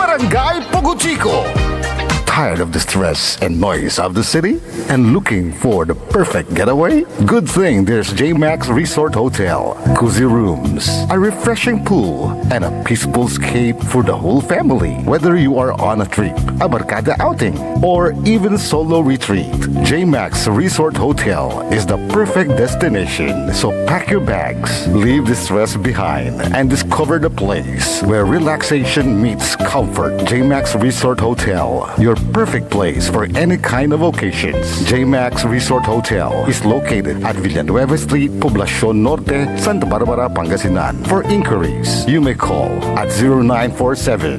Barangay Pogo Chico. Tired of the stress and noise of the city? And looking for the perfect getaway? Good thing there's JMax Resort Hotel. Cozy rooms, a refreshing pool, and a peaceful escape for the whole family. Whether you are on a trip, a barkada outing, or even solo retreat, JMax Resort Hotel is the perfect destination. So pack your bags, leave the stress behind, and discover the place where relaxation meets comfort. JMax Resort Hotel, your perfect place for any kind of occasions. JMax Resort Hotel is located at Villanueva Street, Poblacion Norte, Santa Barbara, Pangasinan. For inquiries, you may call at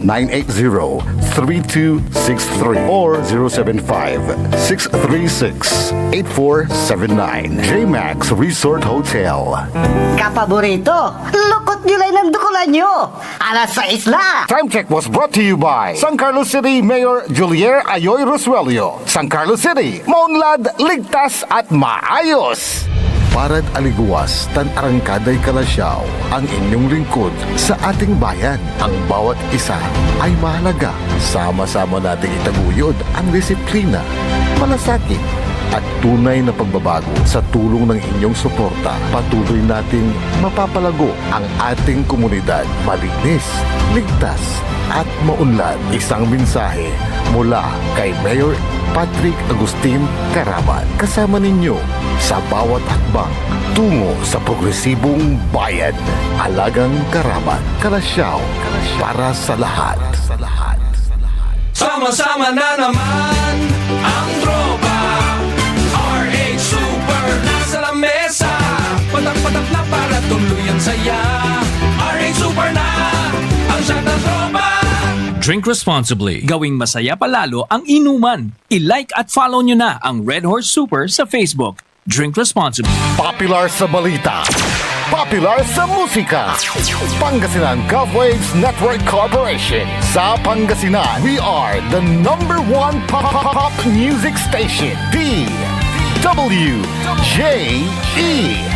0947-980-3263 or 075-636-8479. JMax Resort Hotel. Kapaborito, lukot nyo lang ng dukulan nyo. Alas 6 na. Time check was brought to you by San Carlos City Mayor Julier Ayoy Rosuelio. San Carlos City, maunlad, ligtas at maayos. Parad aliguas, tan arangkaday kalasyaw, ang inyong lingkod sa ating bayan. Ang bawat isa ay mahalaga. Sama-sama nating itaguyod ang disiplina, malasakit, at tunay na pagbabago. Sa tulong ng inyong suporta, patuloy nating mapapalago ang ating komunidad. Malinis, ligtas, at maunlad. Isang mensahe mula kay Mayor Patrick Agustin Caraman. Kasama ninyo sa bawat hakbang tungo sa progresibong bayan. Alagang Caraman, Kalasyaw, para sa lahat. Sama-sama na naman ang tropa. RH Super nasa lamesa. Patak-patak na para tuloy ang saya. RH Super na ang siyang ng tropa. Drink responsibly. Gawing masaya palalo ang inuman. I-like at follow nyo na ang Red Horse Super sa Facebook. Drink responsibly. Popular sa balita, popular sa musika. Pangasinan Govwaves Network Corporation. Sa Pangasinan, we are the #1 pop music station. DWJE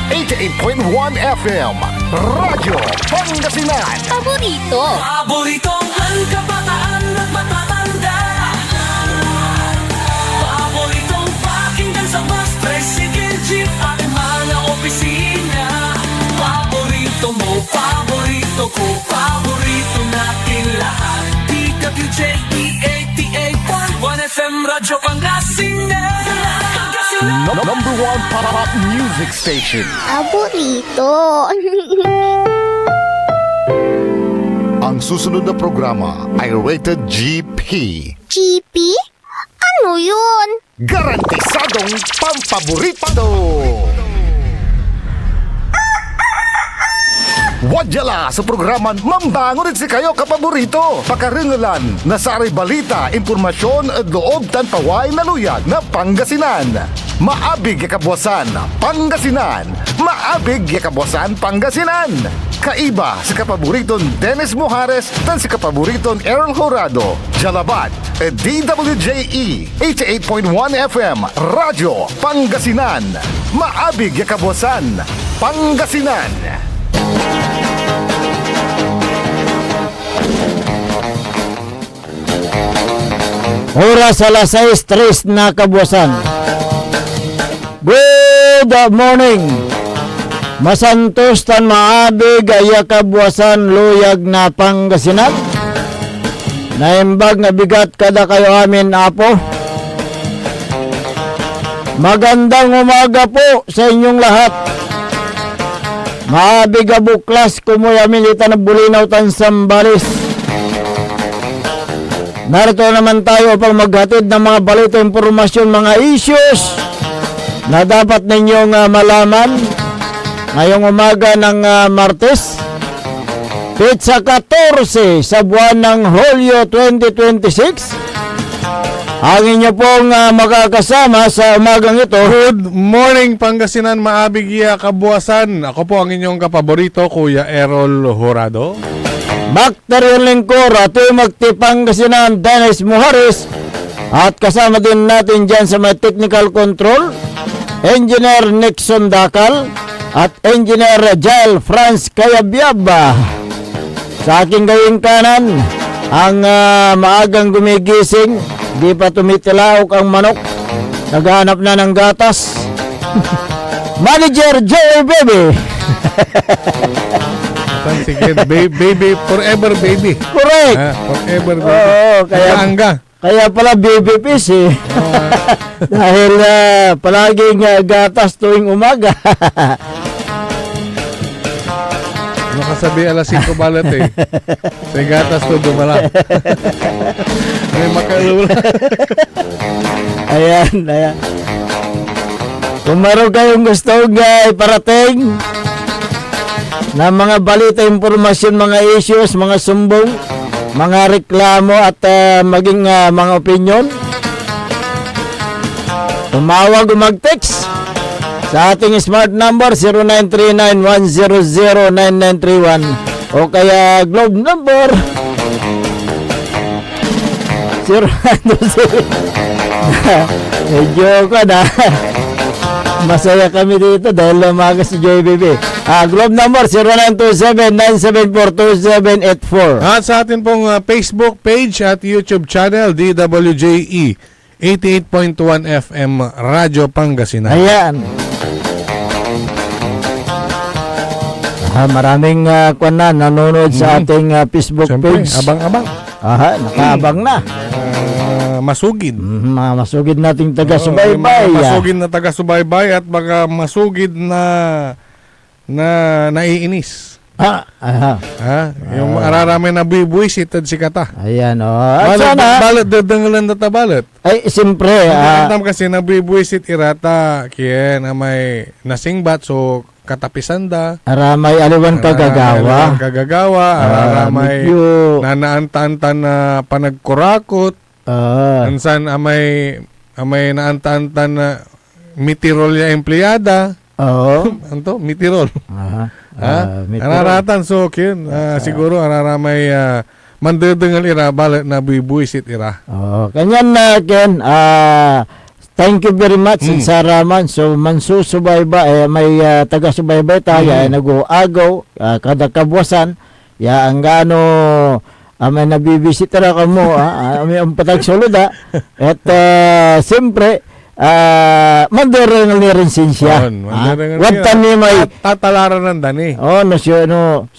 88.1 FM. Radyo Pangasinan. Paboritong ang kabataan at matatanda. Paboritong pakinggan sa bus, tricycle, jeep at mga opisina. Paborito mo, paborito ko, paborito natin lahat. DWJE 88.1 FM, Radyo Pangasinan. #1 pop music station. Paborito. Ang susunod na programa ay rated GP. GP? Ano yun? Garantisadong pampaborito! Wadyala sa programan Mambangon rin si kayo kapaborito. Pakaringalan na sa aray balita, impormasyon at loob tan paway na luyag na Pangasinan. Maabig yakabwasan Pangasinan. Maabig yakabwasan Pangasinan. Kaiba sa kapaboriton Dennis Mujares tan si kapaboriton Errol Horado. Jalabat at DWJE 88.1 FM Radyo Pangasinan. Maabig yakabwasan Pangasinan. Oras alas 6:03 na kabuwasan. Good morning. Masantos tan maabig aya kabuwasan luyag na Pangasinan. Naimbag nga bigat kada kayo amin apo. Magandang umaga po sa inyong lahat. Maabig abuklas kumoy amilita na bulinaw tan Sambales. Narito naman tayo upang maghatid ng mga balita, impormasyon, mga issues na dapat ninyong malaman ngayong umaga ng Martes, Pitsa 14 sa buwan ng Hulyo 2026. Ang inyo pong makakasama sa umagang ito. Good morning Pangasinan, maabig iya kabuwasan. Ako po ang inyong kapaborito, Kuya Errol Horado. Bakteryon Lingkor at Pangasinan, Dennis Mujares. At kasama din natin dyan sa may technical control, Engineer Nixon Dakal at Engineer Jael Franz Kayabyab. Sa aking gawing kanan, ang maagang gumigising, di pa tumitilaok ang manok, naghanap na ng gatas. Manager Joey Baby. Sige, baby, forever baby. Correct. Forever baby. Oo, kaya pala baby fish eh. Dahil palaging gatas tuwing umaga. Nakasabi alas 5 balat eh. Sa gatas to dumala. May makalula. Ayan. Kung meron kayong gustong iparating na mga balita, impormasyon, mga issues, mga sumbong, mga reklamo at maging mga opinion, tumawag o mag-text sa ating smart number 0939-100-9931 o kaya globe number 0927. Medyo ka na. Masaya kami dito dahil lumaga si Joy Baby. Globe number 0927-974-2784. At sa atin pong Facebook page at YouTube channel, DWJE 88.1 FM Radyo Pangasinan. Ayan. Maraming nanonood sa ating Facebook Siyempre, page. abang-abang. Nakaabang na. Masugid. Mga masugid nating taga-subaybay. Mga masugid na taga-subaybay at baka masugid na naiinis. Yung araramay na buwisit at sikata. Ayan, At sana, Balat, dadangalan na tabalat. ay, siyempre, Ang kasi nabuwisit irata, kaya na may nasingbat, so katapisan da. aramay aliwan kagagawa. Araramay medyo, nanaanta-anta na panagkurakot. Ansan amay naanta-anta na mitirol ya empleyada. Anto, mitirol. Araratan so kin siguro araramay mandedengal ira balat na buwisit ira. Kanyan na Ken, thank you very much sa raman. So mansusubaybay, may taga-subaybay tayo, nag-uagaw kada kabuwasan. Ya ang gaano may nabibisita ka mo, may ang patagsulod at siyempre mandarangal ni rin siya. Watan ni may tatalaran ng dani.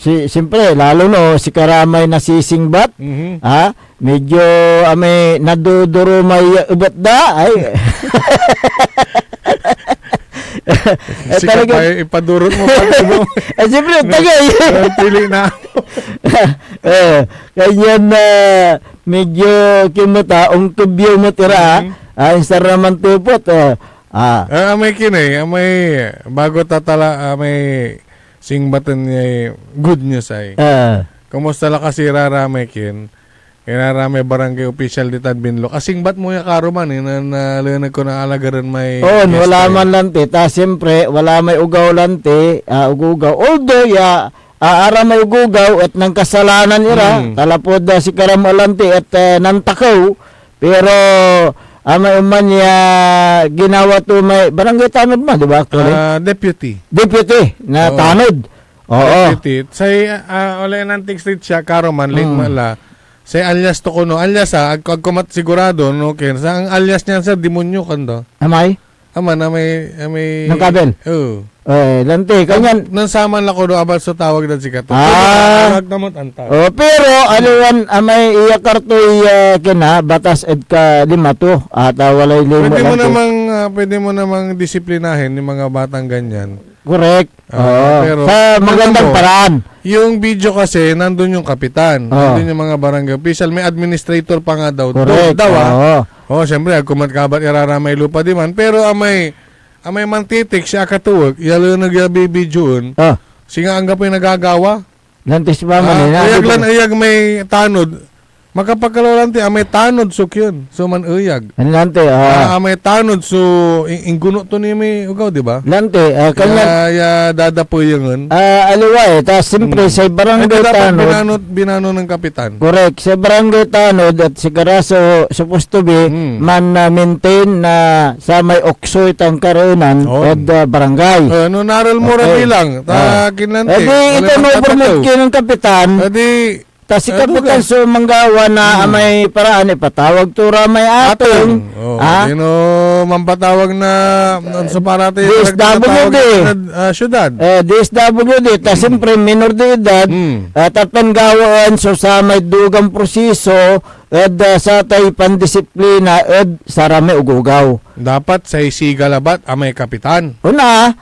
Siyempre lalo si Karamay nasisingbat. Medyo may naduduro may ubat da ay. Sika pa ipadurot mo pa. Siyempre tagay. Pili na. Kaya medyo kimuta ungkubyo mo tira. Sa raman tupot. Amay kinay, amay bago tatala, amay singbatan niya good news ay. Kumusta la kasi raramay kin? Raramay barangay official di Tadbinlo. Kasingbat mo ya karuman nalanag ko na alagaran may. Wala man lanti. Siyempre wala may ugaw lanti, ugugaw. Although ara may ugugaw at nang kasalanan ira, talapod si Karamalante at nantakaw, pero may uman niya ginawa to may barangay tanod man, di ba? Deputy na tanod. Deputy. Say wala nanting street siya karuman ligmala. Say alias to kuno, alias agkumat sigurado no ken sa ang alias niya sa demonyo kando. Amay? Aman may ng kabel. Lanti kanyan nan saman la ko do abal so tawag dan sikat. Nagdamot anta. Pero aliwan amay iya kartoy kina batas ed ka 5 to at walay lima. Pwede mo namang disiplinahin yung mga batang ganyan. Correct. Pero sa magandang paraan. Yung video kasi nandun yung kapitan, nandun yung mga barangay official, may administrator pa nga daw. Correct. Siyempre kumatkabat iraramay lupa di man, pero amay mantitik siya katuwag, yalo nagyabibidyoon. Singa ang gapoy nagagawa. Lantis ba man ayag may tanod. Makapagkalalanti, may tanod so yun. So man uyag. Lanti, may tanod so ingguno to ni may ugaw, di ba? Lanti, kanya dadapoy yun. Aliwa siyempre sa barangay tanod. Binano ng kapitan. Correct. Sa barangay tanod at sigara supposed to be maintain na sa may okso itang karunan at barangay. Naral mo rin lang. Kinlanti. Ito no promote ng kapitan. Ta si Kapitan so manggawa na may paraan ipatawag to ramay atong. Dino mampatawag na sa parati DSWD. syudad. DSWD, ta siyempre minor de edad, tapan gawaan so sa may dugang proseso, sa tay pandisiplina, sa rami ugugaw. Dapat sa sigalabat amay kapitan. Una,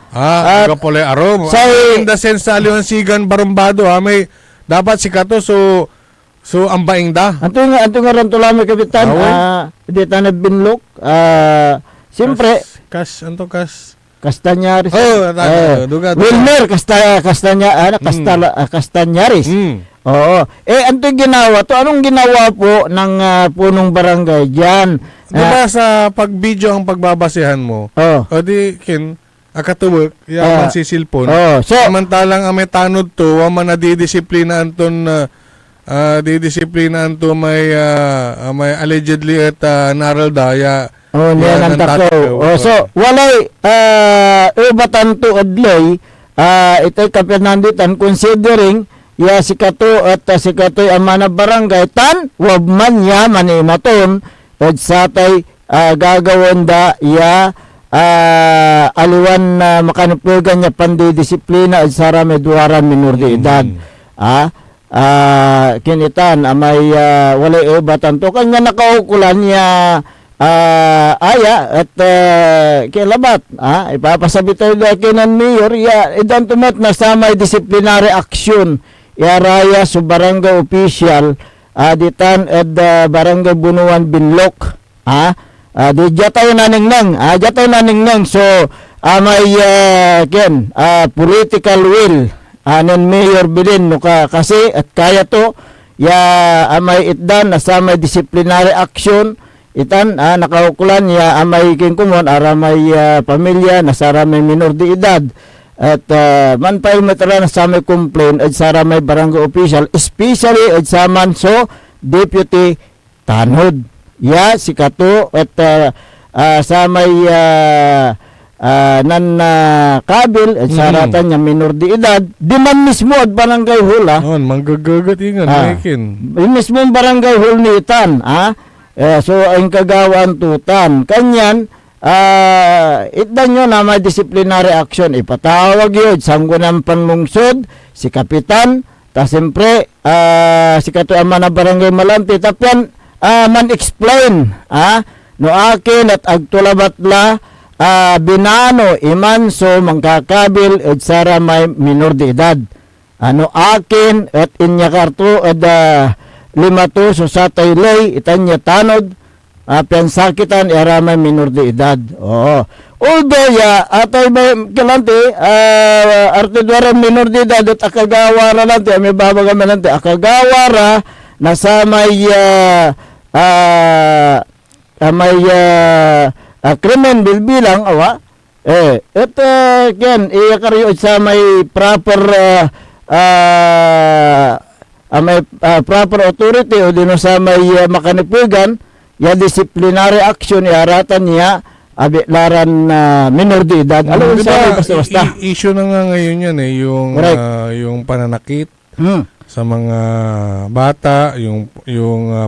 Kapole arom. In the sense sa aliwan sigan barumbado, amay dapat si kato so ang baing da. Anto nga ron tulami Kapitan, di ta na binlok, siyempre, Kas. Castañares. Duga. Wilmer Castañares. Oo. Anto ginawa to? Anong ginawa po ng punong barangay diyan? Diba sa pag-video ang pagbabasehan mo? O di kin akatuwek, yaman si silpon. So, samantalang ame tanod to, waman na didisiplina anton may allegedly at naral daya. niya ng takaw. So, walay ubatan to adlay, ito'y kapinanditan considering si Kato at si Kato'y ama na barangay tan, wag man niya manimaton at satay gagawin da aliwan na makaniplugan niya pandidisiplina at sara may duwaran minor de edad. Kinitan may walay ubatan to kanya nakaukulan niya aya at kilabat ipapasabi tayo kinan mayor idan tumat na sa may disciplinary action raya sa barangay official ditan at barangay Bunuan Binlok di jataw naningnang so may political will anon mayor bilin no kasi at kaya to may itdan na sa may disciplinary action itan nakaukulan may kingkumon ara may pamilya na sara may minor de edad at man pa metara na sa may complaint at sara may barangay official especially at sa man so deputy tanod si Kato at sa may kabil at saratan niya minor de edad di man mismo at barangay hula manggagagat mismo barangay hul ni itan so ang kagawaan tutan kanyan itdan nyo na may disciplinary action ipatawag yun sanggunan panlungsod si Kapitan ta siyempre si Kato ama na barangay Malanti tapyan man explain no akin at agtulabat la binano iman so mangkakabil at sara may minor de edad ano akin at inya karto at 5 so sa taylay itanya tanod piansakitan era may minor de edad although atay ba kilante artidwara minor de edad at akagawara lang may babaga manante akagawara na sa may krimen bilbilang ken iyakaryo sa may proper proper authority o dino sa may makanipugan disciplinary action iaratan niya abilaran minor de edad alam sa basta issue na nga ngayon yan yung pananakit sa mga bata, yung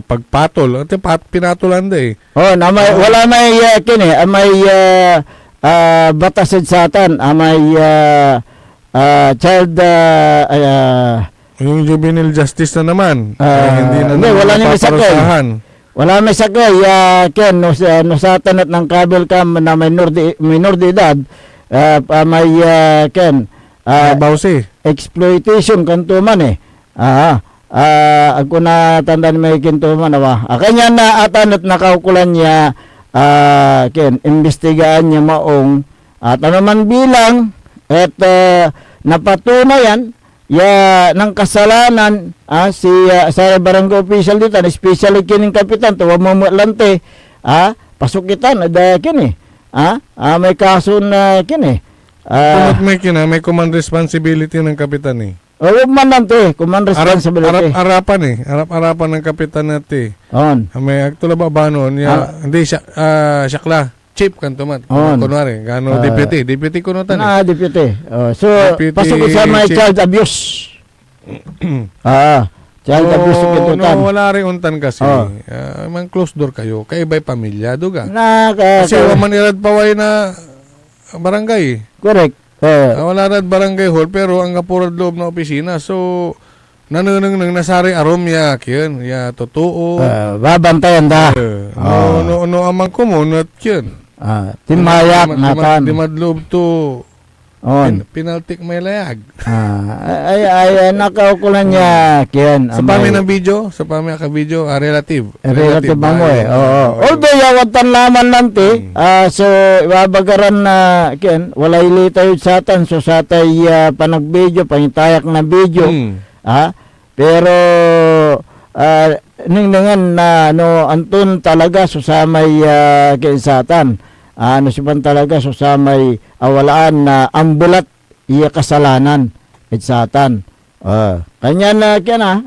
pagpatol. At pinatulan da na may, wala may may batas sa atan, may child yung juvenile justice na naman. Hindi na wala ni sakay. Wala may sakay ken no sa atan at ng kabil kam na minor de edad may ken bawsi exploitation kanto man ako na tandaan may kinto man kanya na atan at nakaukulan niya ken imbestigaan niya maong at ano man bilang at napatunayan ng kasalanan si sa barangay official dito especially kining Kapitan tuwa mo lante pasukitan ada kini may kaso na kini may command responsibility ng Kapitan wag man nante command responsibility Arap-arapan ng Kapitan natin may agtula ba noon hindi siyakla chief kanto man kunwari gano deputy kunutan deputy so pasok sa may child abuse Child abuse kitutan. No, wala rin untan kasi. Oh. Man close door kayo. Kaibay pamilya, duga. Na, Kasi waman irad paway na barangay. correct. Wala rad barangay hall pero ang kapurad loob na opisina. So, nanunang nasari arom ya kyan. Ya, totoo. Babantayan da. No, amang kumunat yun. Timayak natan. Di madloob to On. penaltik may layag. Ay, nakaukulan niya, kiyan. Sa pami ng video, relative. Relative ba mo eh. Oo. Although yawatan laman nanti, so ibabagaran na kiyan, walay litay sa atan, so sa tay panag-video, pangitayak na video. Pero ningningan na no antun talaga susamay kinsatan. Sipan talaga susamay awalaan na ambulat iya kasalanan itsatan. Kanya na kaya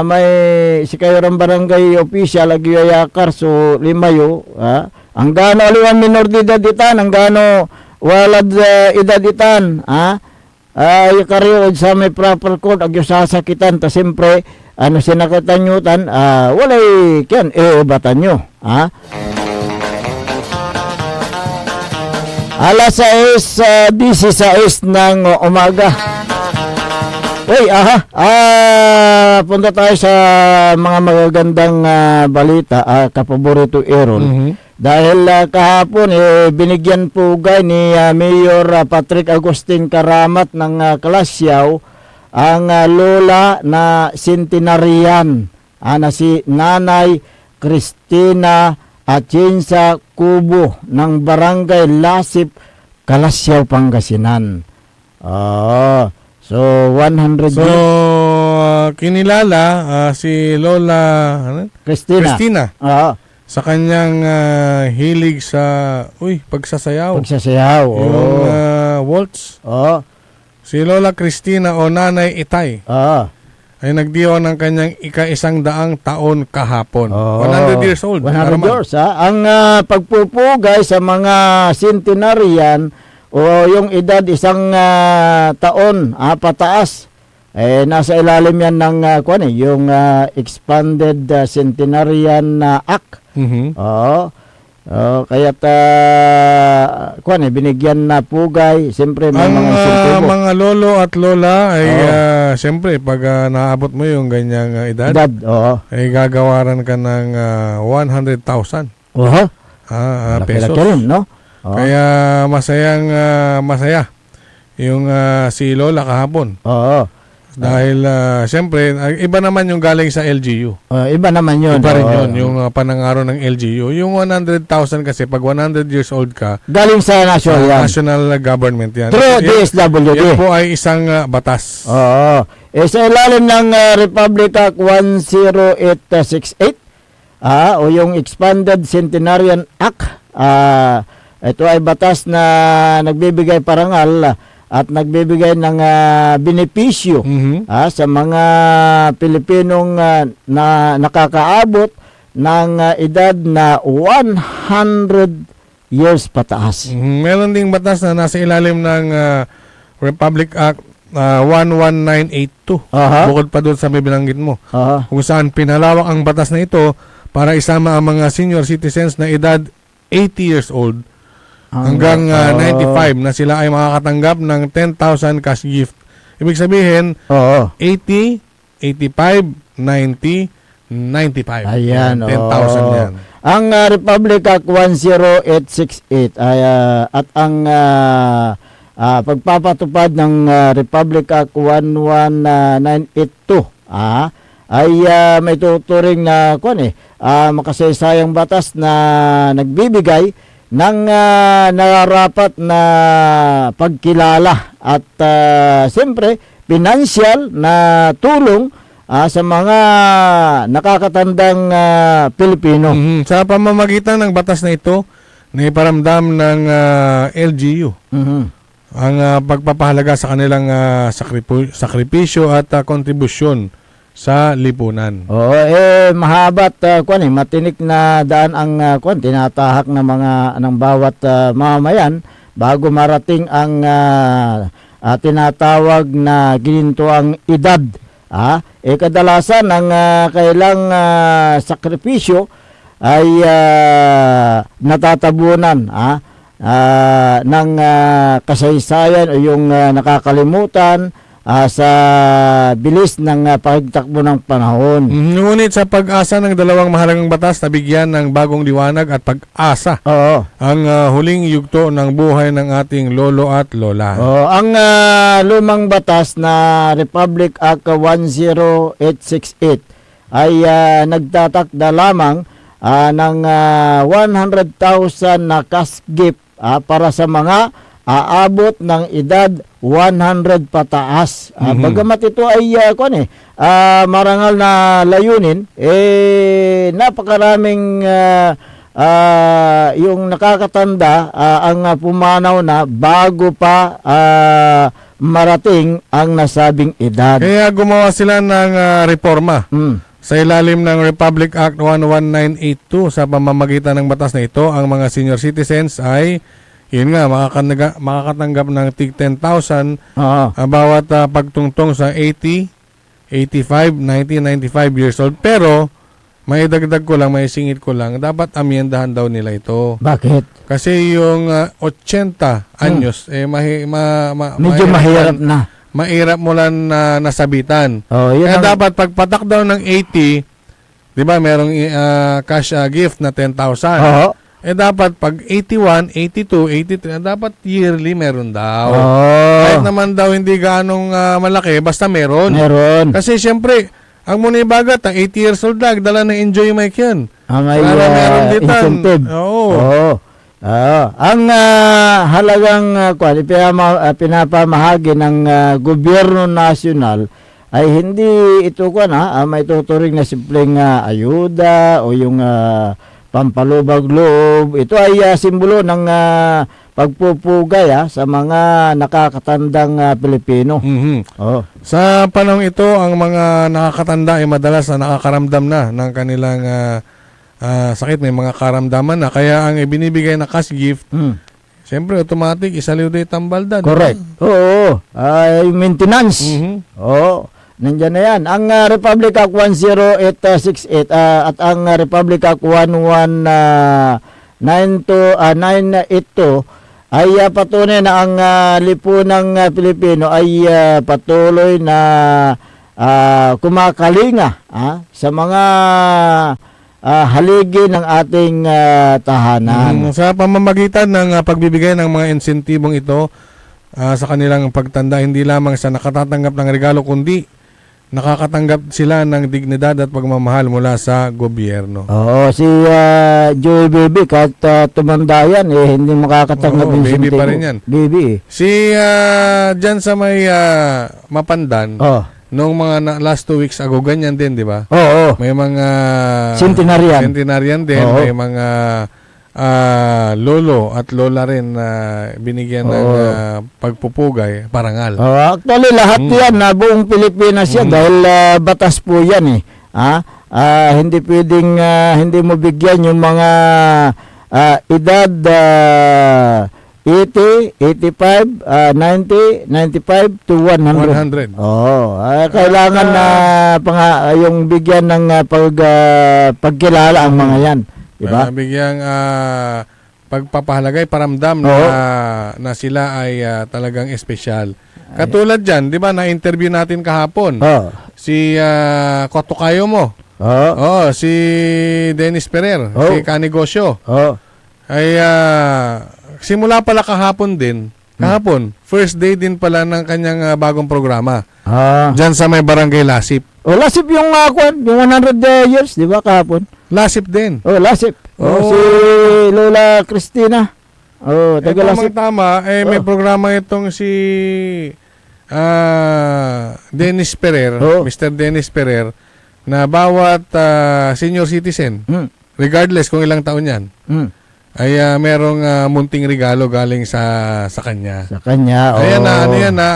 may si kayo rin barangay official lagi yakar so limayo ang gano aliwan minor de edad itan ang gano walad edad itan yakariyo sa may proper court agyo sasakitan ta siyempre sinakatanyutan walay kyan batan nyo alas 6:16 ng umaga. Uy, punta tayo sa mga magagandang balita, kapaborito Aaron. Dahil kahapon, binigyan pugay ni Mayor Patrick Agustin Karamat ng Kalasyaw ang lola na centenarian na si Nanay Cristina Atienza Kubo ng Barangay Lasip, Kalasyaw, Pangasinan. So 100 So, kinilala si Lola Cristina sa kanyang hilig sa pagsasayaw. Yung waltz. Si Lola Cristina o Nanay Itay ay nagdiwa ng kanyang ika-100 taon kahapon. 100 years old. 100 years, Ang pagpupugay sa mga centenarian o yung edad 1 taon pataas, nasa ilalim yan ng yung Expanded Centenarian Act. Kaya't binigyan na pugay, siyempre may mga sentibo. Mga lolo at lola ay siyempre pag naabot mo yung ganyang edad, ay gagawaran ka ng 100,000 pesos. Laki rin, no? Kaya masaya yung si Lola kahapon. Dahil siyempre iba naman yung galing sa LGU. Iba naman yun. Iba rin yun, yung panangaro ng LGU. Yung 100,000 kasi pag 100 years old ka, galing sa national government yan. True, DSWD. Yan po ay isang batas. Sa ilalim ng Republic Act 10868 o yung Expanded Centenarian Act, ito ay batas na nagbibigay parangal at nagbibigay ng benepisyo sa mga Pilipinong na nakakaabot ng edad na 100 years pataas. Meron ding batas na nasa ilalim ng Republic Act 11982. Bukod pa doon sa may binanggit mo. Kung saan pinalawak ang batas na ito para isama ang mga senior citizens na edad 80 years old hanggang 95 na sila ay makakatanggap ng 10,000 cash gift. Ibig sabihin, 80, 85, 90, 95. Ayan, 10,000 yan. Ang Republic Act 10868 ay at ang pagpapatupad ng Republic Act 11982 ay may tuturing na makasaysayang batas na nagbibigay ng nararapat na pagkilala at siyempre financial na tulong sa mga nakakatandang Pilipino. Sa pamamagitan ng batas na ito, naiparamdam ng LGU ang pagpapahalaga sa kanilang sakripisyo at kontribusyon sa lipunan. Mahabat matinik na daan ang tinatahak ng mga ng bawat mamamayan bago marating ang tinatawag na ginintuang edad Kadalasan ang kailang sakripisyo ay natatabunan ng kasaysayan o yung nakakalimutan sa bilis ng pagtakbo ng panahon. Ngunit sa pag-asa ng dalawang mahalagang batas, nabigyan ng bagong liwanag at pag-asa Oo. ang huling yugto ng buhay ng ating lolo at lola. Ang lumang batas na Republic Act 10868 ay nagtatakda lamang ng 100,000 na cash gift para sa mga aabot ng edad 100 pataas. Bagamat ito ay marangal na layunin, napakaraming yung nakakatanda ang pumanaw na bago pa marating ang nasabing edad. Kaya gumawa sila ng reforma sa ilalim ng Republic Act 11982. Sa pamamagitan ng batas na ito, ang mga senior citizens ay makakatanggap ng tig 10,000 bawat pagtungtong sa 80, 85, 90, 95 years old. Pero may dagdag ko lang, may singit ko lang, dapat amyendahan daw nila ito. Bakit? Kasi yung 80 anyos, Medyo mahirap na. Mahirap mo lang na nasabitan. Yun Kaya ang- dapat pagpatak daw ng 80, di ba, merong cash gift na 10,000. Dapat pag 81, 82, 83, dapat yearly meron daw. Kahit naman daw hindi gaanong malaki, basta meron. Kasi siyempre, ang munibagat, 80 years old na, dala ng enjoy mic yan. Ang Para meron dito. incentive. Oo. Ang halagang pinapamahagi ng gobyerno nasyonal ay hindi ito may tuturing na simpleng ayuda o yung pampalubag loob. Ito ay simbolo ng pagpupugay sa mga nakakatandang Pilipino. Sa panahon ito, ang mga nakakatanda ay madalas na nakakaramdam na ng kanilang sakit. May mga karamdaman na. Kaya ang ibinibigay na cash gift, siyempre automatic, isaliwday tambaldan. Correct. Oo. Maintenance. Oo. Nandiyan na yan. Ang Republic Act 10868 at ang Republic Act 11982 ay patunay na ang lipunang Pilipino ay patuloy na kumakalinga sa mga haligi ng ating tahanan. Sa pamamagitan ng pagbibigay ng mga insentibong ito sa kanilang pagtanda, hindi lamang sa nakatatanggap ng regalo, kundi nakakatanggap sila ng dignidad at pagmamahal mula sa gobyerno. Oo, si Joey Baby, kahit tumanda yan, hindi makakatanggap ng baby sentimo. pa rin yan. Baby. Si dyan sa may Mapandan, noong mga last 2 weeks ago, ganyan din, di ba? Oo. May mga Centenarian din, may mga lolo at lola rin na binigyan ng pagpupugay, parangal. Actually, lahat yan, buong Pilipinas yan, dahil batas po yan hindi pwedeng hindi mo bigyan yung mga edad 80, 85, 90, 95 to 100. 100. Kailangan na yung bigyan ng pagkilala ang mga yan. Diba? Bigyang pagpapahalagay, paramdam na sila ay talagang espesyal. Katulad dyan, di ba, na-interview natin kahapon. Si Kotokayo mo. Si Dennis Ferrer. Si Kanegosyo. Ay simula pala kahapon din. Kahapon, first day din pala ng kanyang bagong programa. Diyan sa may Barangay Lasip. Lasip yung 100 years, di ba, kahapon? Lasip din. Lasip. Si Lola Cristina. Taga Lasip. Tama, may programa itong si Dennis Ferrer, Mr. Dennis Ferrer, na bawat senior citizen, regardless kung ilang taon yan, ay merong munting regalo galing sa kanya. Sa kanya, Ayan na,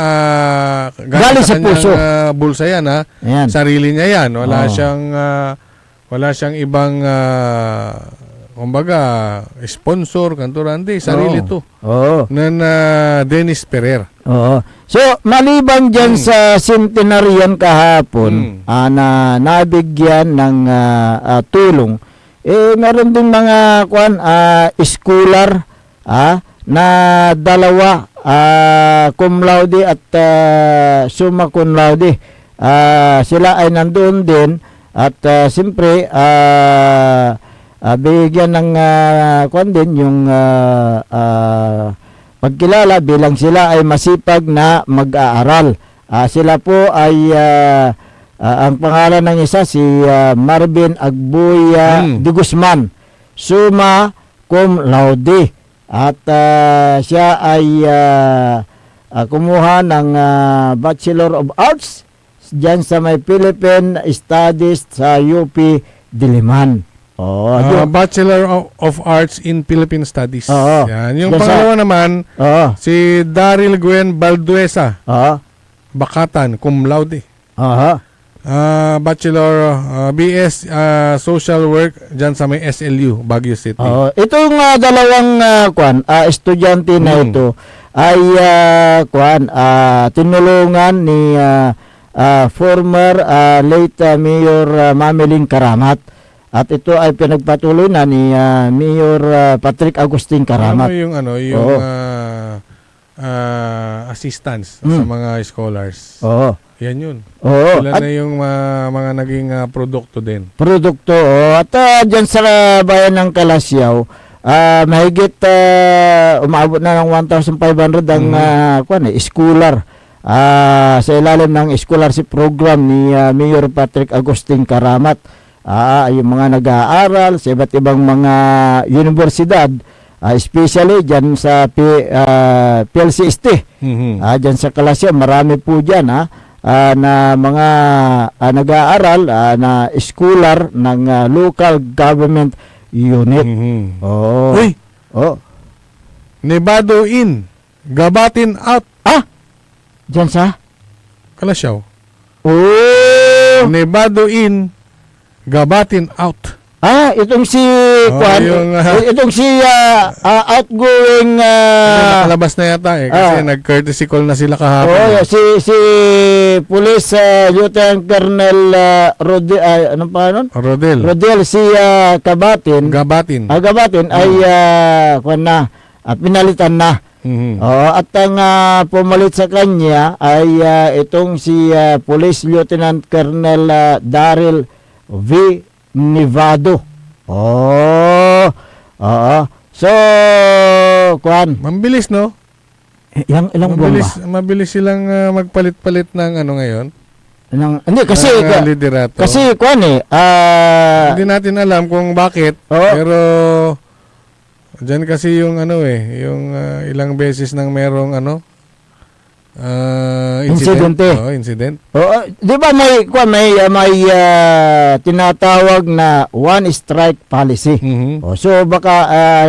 galing sa puso. Bulsa yan, Ayan. Sarili niya yan. Wala siyang ibang kumbaga sponsor, kantorante, sarili to. Na Dennis Ferrer. Oo. So, maliban dyan sa centenarian kahapon, na nabigyan ng tulong, meron din mga scholar na dalawa, cum laude at summa cum laude. Sila ay nandoon din at siyempre bigyan ng din yung pagkilala bilang sila ay masipag na mag-aaral. Sila po ay ang pangalan ng isa si Marvin Agbuya de Guzman, summa cum laude. At siya ay kumuha ng Bachelor of Arts diyan sa may Philippine Studies sa UP Diliman. Bachelor of Arts in Philippine Studies. Oo. Yan. Yung Yan pangalawa naman, Oo. si Daryl Gwen Balduesa, Oo. Bakatan, cum laude. Aha. Bachelor, BS Social Work dyan sa may SLU, Baguio City. Itong dalawang estudyante na ito ay tinulungan ni former late Mayor Mameling Karamat. At ito ay pinagpatuloy na ni Mayor Patrick Agustin Karamat. Ano yung assistance sa mga scholars. Oo. Yan yun. Oo. Sila At na yung mga naging produkto din. produkto. At dyan sa bayan ng Kalasyaw, mahigit umabot na ng 1,500 ang scholar sa ilalim ng scholarship program ni Mayor Patrick Agustin Karamat. Yung mga nag-aaral sa iba't ibang mga universidad, especially dyan sa PLCST. Dyan sa Kalasyaw, marami po dyan na mga nag-aaral na scholar ng local government unit. Oo. Uy! Oh. Nevado in, Gabatin out. Dyan sa? Kalasyaw. Oh! Nevado in, Gabatin out. Itong si itong si outgoing Nakalabas na yata kasi nag-courtesy call na sila kahapon. si Police Lieutenant Colonel anong pa nun? Rodel si Gabatin Gabatin. ay pinalitan na. At ang pumalit sa kanya ay itong si Police Lieutenant Colonel Daryl V. Nevado. So, Mabilis, no? ilang buwan ba? Mabilis silang magpalit-palit ng ano ngayon. Hindi, kasi, liderato. kasi, Hindi natin alam kung bakit, pero dyan kasi yung yung ilang beses nang merong incident. Incident. Di ba may tinatawag na one strike policy. So baka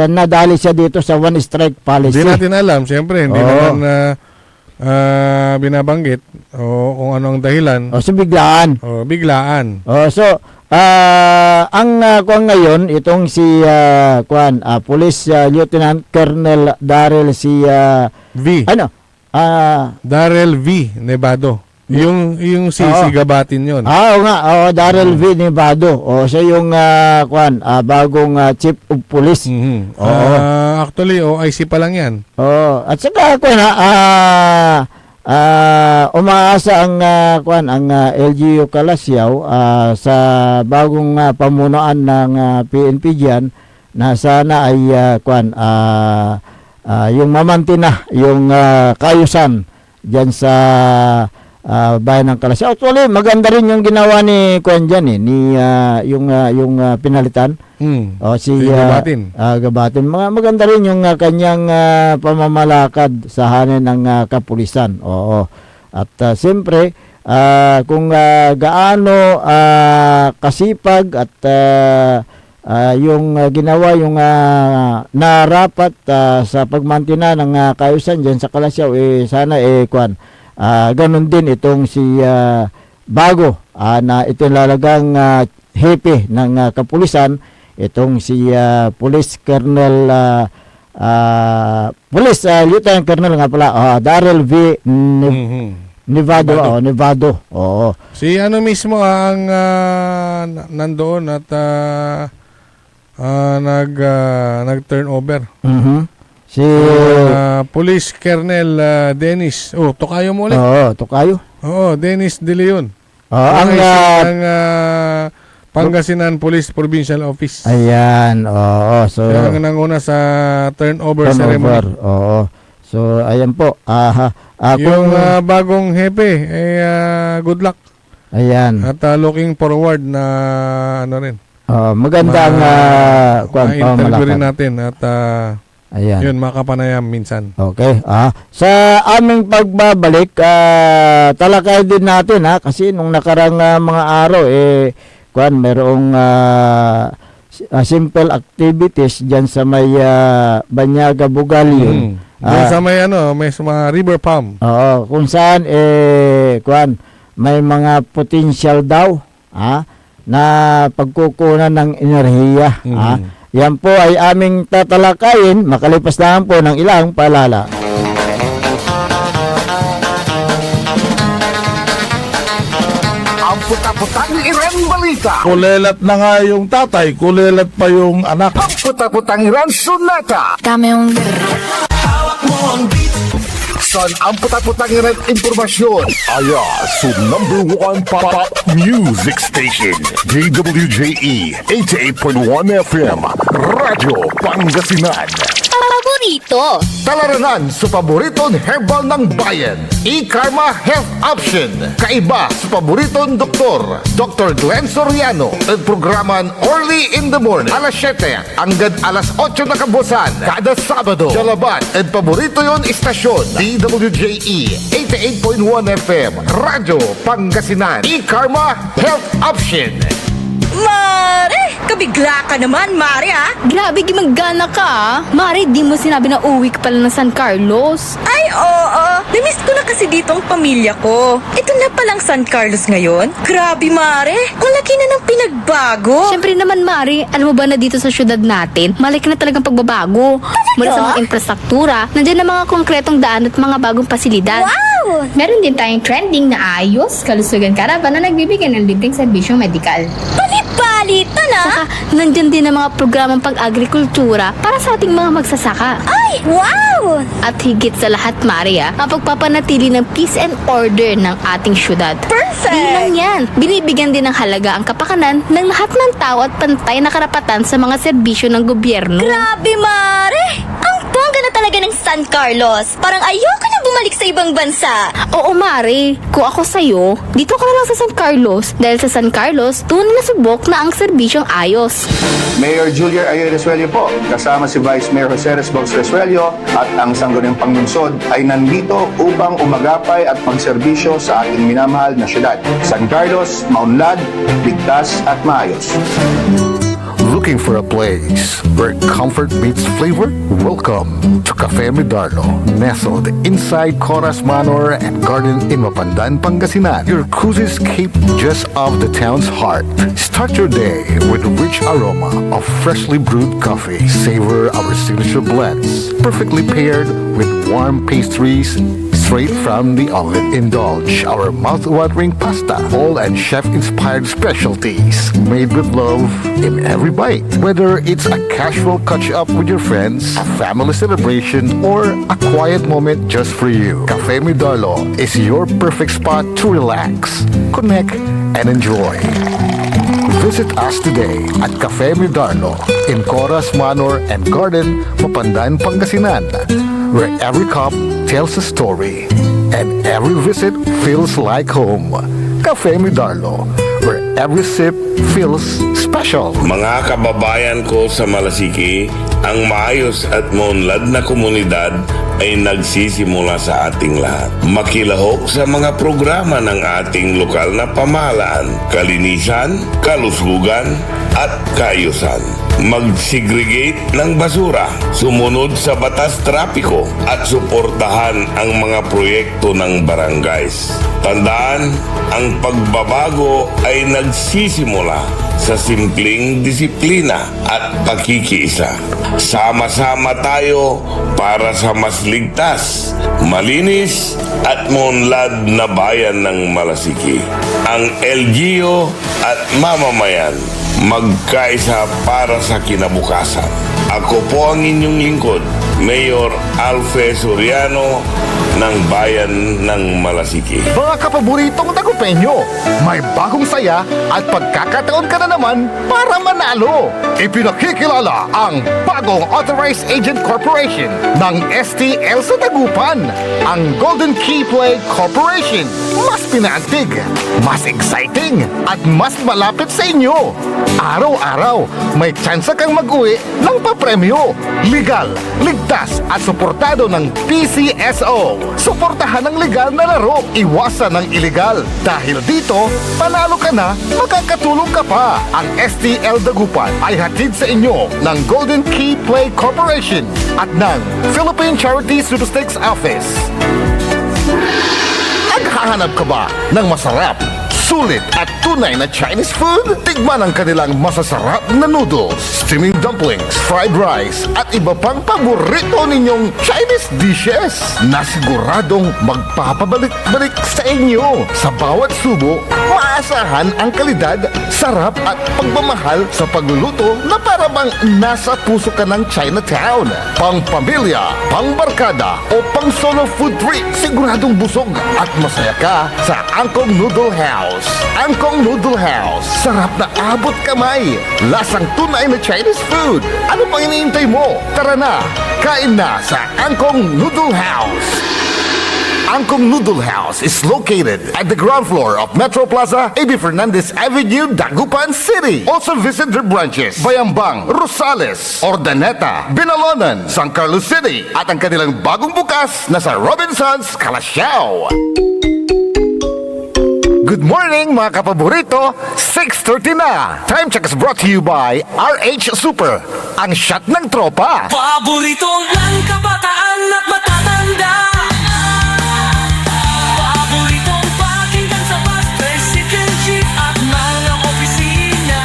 nadali siya dito sa one strike policy. Hindi natin alam, siyempre, hindi naman binabanggit kung ano ang dahilan. So biglaan. Biglaan. So ang ngayon itong si Police Lieutenant Colonel Daryl si V. Daryl V. Nevado. Yung si Gabatin yun. Daryl V. Nevado. Siya yung bagong chief of police. Actually, OIC pa lang yan. At saka umaasa ang LGU Kalasyaw sa bagong pamunuan ng PNP diyan na sana ay yung mamantina yung kaayusan diyan sa bayan ng Kalasyaw. Actually, maganda rin yung ginawa ni diyan ni yung pinalitan. Si Gabatin. Gabatin. Maganda rin yung kanyang pamamalakad sa hanin ng kapulisan. At siyempre, kung gaano kasipag at yung ginawa yung narapat sa pagmantina ng kaayusan dyan sa Kalasyaw, sana ganun din itong si bago na itinalagang hepe ng kapulisan, itong si Police Colonel Police Lieutenant Colonel nga pala, Daryl V. Nevado. Oo. Si ano mismo ang nandoon at nag-turnover. Si Police Colonel Dennis. Oh, tokayo mo ulit. Tukayo. Oo, Dennis De Leon. Ang Pangasinan Police Provincial Office. ayan, so Siya ang nanguna sa turnover ceremony. Oo. So ayan po. Yung bagong hepe, good luck. Ayan. At looking forward na ano rin. Magandang interview rin natin at ayan. yun, makapanayam minsan. Okay. Sa aming pagbabalik, talakay din natin kasi nung nakarang mga araw merong simple activities diyan sa may Banyaga Bugalyon. Doon sa may may mga river palm. Oo, kung saan may mga potential daw na pagkukunan ng enerhiya. Yan po ay aming tatalakayin makalipas lang po ng ilang paalala. Ang puta-putang Iran balita. Kulelat na nga yung tatay, kulelat pa yung anak. Ang puta-putang Iran sunata. Hawak mo ang beat. Son ang puta-putang Iran impormasyon. Aya sa number 1 pop music station. DWJE 88.1 FM. Radyo Pangasinan. Paborito. Talaranan sa paboritong herbal ng bayan. E-Karma Health Option. Kaiba sa paboritong doktor. Dr. Glenn Soriano. At programan Early in the Morning. Alas 7 hanggang alas 8 na kabusan. Kada Sabado. Jalabat. At paborito yon istasyon. DWJE 88.1 FM. Radyo Pangasinan. E-Karma Health Option. Mare! Kabigla ka naman, Mare, Grabe, gimagana ka. Mari, di mo sinabi na uwi ka pala ng San Carlos. Ay, oo. Namiss ko na kasi dito ang pamilya ko. Ito na palang San Carlos ngayon. Grabe, Mare. Ang laki na ng pinagbago. Siyempre naman, Mari, alam mo ba na dito sa syudad natin, malaki na talagang pagbabago. Mula sa mga infrastruktura, nandiyan na mga konkretong daan at mga bagong pasilidad. Wow! Meron din tayong trending na ayos, kalusugan karavan na nagbibigay ng libreng serbisyong medikal. Palit-palito na. Saka, nandyan din ang mga programang pag-agrikultura para sa ating mga magsasaka. Ay, wow! At higit sa lahat, Maria, ang pagpapanatili ng peace and order ng ating syudad. Perfect! Di lang yan, binibigyan din ng halaga ang kapakanan ng lahat ng tao at pantay na karapatan sa mga serbisyo ng gobyerno. Grabe, Mare! Ang bongga na talaga ng San Carlos. Parang ayoko na bumalik sa ibang bansa. Oo, Mari. Kung ako sa'yo, dito ka na lang sa San Carlos. Dahil sa San Carlos, tunay na subok na ang serbisyong ayos. Mayor Julier Ayoy Resuello po, kasama si Vice Mayor Jose Resbox Resuello at ang Sangguniang Panglungsod ay nandito upang umagapay at magserbisyo sa ating minamahal na syudad. San Carlos, maunlad, ligtas at maayos. Looking for a place where comfort meets flavor? Welcome to Cafe Medardo, nestled inside Coras Manor and Garden in Mapandan, Pangasinan. Your cozy escape just off the town's heart. Start your day with a rich aroma of freshly brewed coffee. Savor our signature blends, perfectly paired with warm pastries straight from the oven. Indulge our mouth-watering pasta, all and chef-inspired specialties made with love in every bite. Whether it's a casual catch-up with your friends, a family celebration, or a quiet moment just for you, Cafe Medardo is your perfect spot to relax, connect, and enjoy. Visit us today at Cafe Medardo in Coras Manor and Garden, Mapandan, Pangasinan, where every cup tells a story and every visit feels like home. Cafe Medardo, where every sip feels special. Mga kababayan ko sa Malasiki, ang maayos at maunlad na komunidad ay nagsisimula sa ating lahat. Makilahok sa mga programa ng ating lokal na pamahalaan, kalinisan, kalusugan, at kaayusan. Mag-segregate ng basura, sumunod sa batas trapiko, at suportahan ang mga proyekto ng barangays. Tandaan, ang pagbabago ay nagsisimula sa simpleng disiplina at pakikiisa. Sama-sama tayo para sa mas ligtas, malinis at maunlad na bayan ng Malasiki. Ang LGU at mamamayan magkaisa para sa kinabukasan. Ako po ang inyong lingkod, Mayor Alfe Soriano ng Bayan ng Malasiki. Mga kapaboritong tagupenyo, may bagong saya at pagkakataon ka na naman para manalo. Ipinakikilala ang bagong Authorized Agent Corporation ng STL sa Dagupan, ang Golden Key Play Corporation. Mas pinaantig, mas exciting, at mas malapit sa inyo. Araw-araw, may tsansa kang mag-uwi ng papremyo. Legal, ligtas at suportado ng PCSO. Suportahan ang legal na laro, iwasan ang illegal. Dahil dito, panalo ka na, makakatulong ka pa. Ang STL Dagupan ay hatid sa inyo ng Golden Key Play Corporation at ng Philippine Charity Sweepstakes Office. Naghahanap ka ba ng masarap, sulit at tunay na Chinese food? Tikman ang kanilang masasarap na noodles, steaming dumplings, fried rice at iba pang paborito ninyong Chinese dishes na siguradong magpapabalik-balik sa inyo. Sa bawat subo, maasahan ang kalidad, sarap at pagmamahal sa pagluluto na para bang nasa puso ka ng Chinatown. Pang pamilya, pang barkada o pang solo food trip, siguradong busog at masaya ka sa Angkong Noodle House. Angkong Noodle House. Sarap na abot kamay. Lasang tunay na Chinese food. Ano pang iniintay mo? Tara na, kain na sa Angkong Noodle House. Angkong Noodle House is located at the ground floor of Metro Plaza, A.B. Fernandez Avenue, Dagupan City. Also visit their branches, Bayambang, Rosales, Ordaneta, Binalonan, San Carlos City, at ang kanilang bagong bukas na sa Robinsons, Calasiao. Good morning mga kapaborito, 6:30 na. Time check is brought to you by RH Super, ang shot ng tropa. Paborito ng kabataan at matatanda. Paboritong pakinggan sa bus, tricycle, jeep at mga opisina.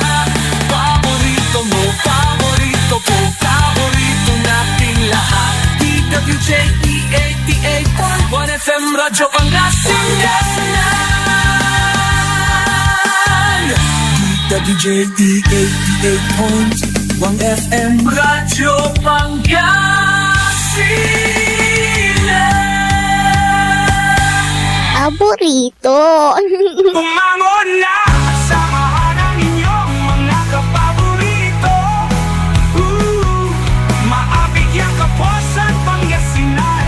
Paborito mo, paborito ko, paborito nating lahat. DWJ 88.1 FM Radyo Pangasinan. WJ 88.1 FM Radyo Pangasinan. Paborito. Bumangon na! Samahan ang inyong mga kapaborito. Maabig yung Kaposan, Pangasinan.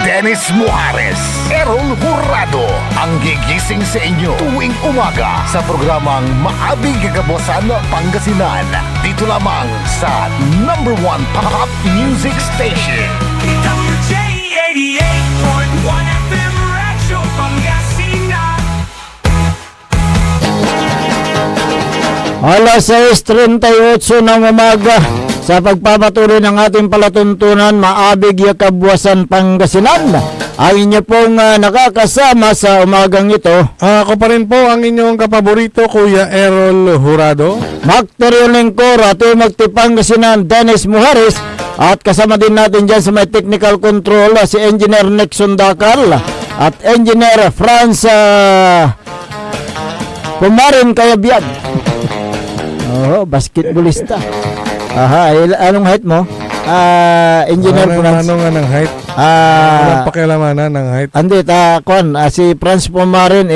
Dennis Muhares, Errol Hurado, ang gigising sa inyo tuwing umaga sa programang Maabig Kagabosan Pangasinan. Dito lamang sa #1 Pop Music Station. WJ 88.1 FM Radyo Pangasinan. Alas 6:38 ng umaga sa pagpapatuloy ng ating palatuntunan, Maabig Yakabwasan Pangasinan. Ang inyo pong nakakasama sa umagang ito. Ako pa rin po ang inyong kapaborito, Kuya Errol Hurado. Macterio Lengcor, Ate Magtipangasinan, Dennis Muhares. At kasama din natin dyan sa may technical control si Engineer Nixon Dakal at Engineer Franz Pumarin Kayabyad. Oh, basketballista. Aha, anong height mo? Engineer Franz. Ano nga ng height? Walang pakialamanan ng height. Hindi, si Franz Pumarin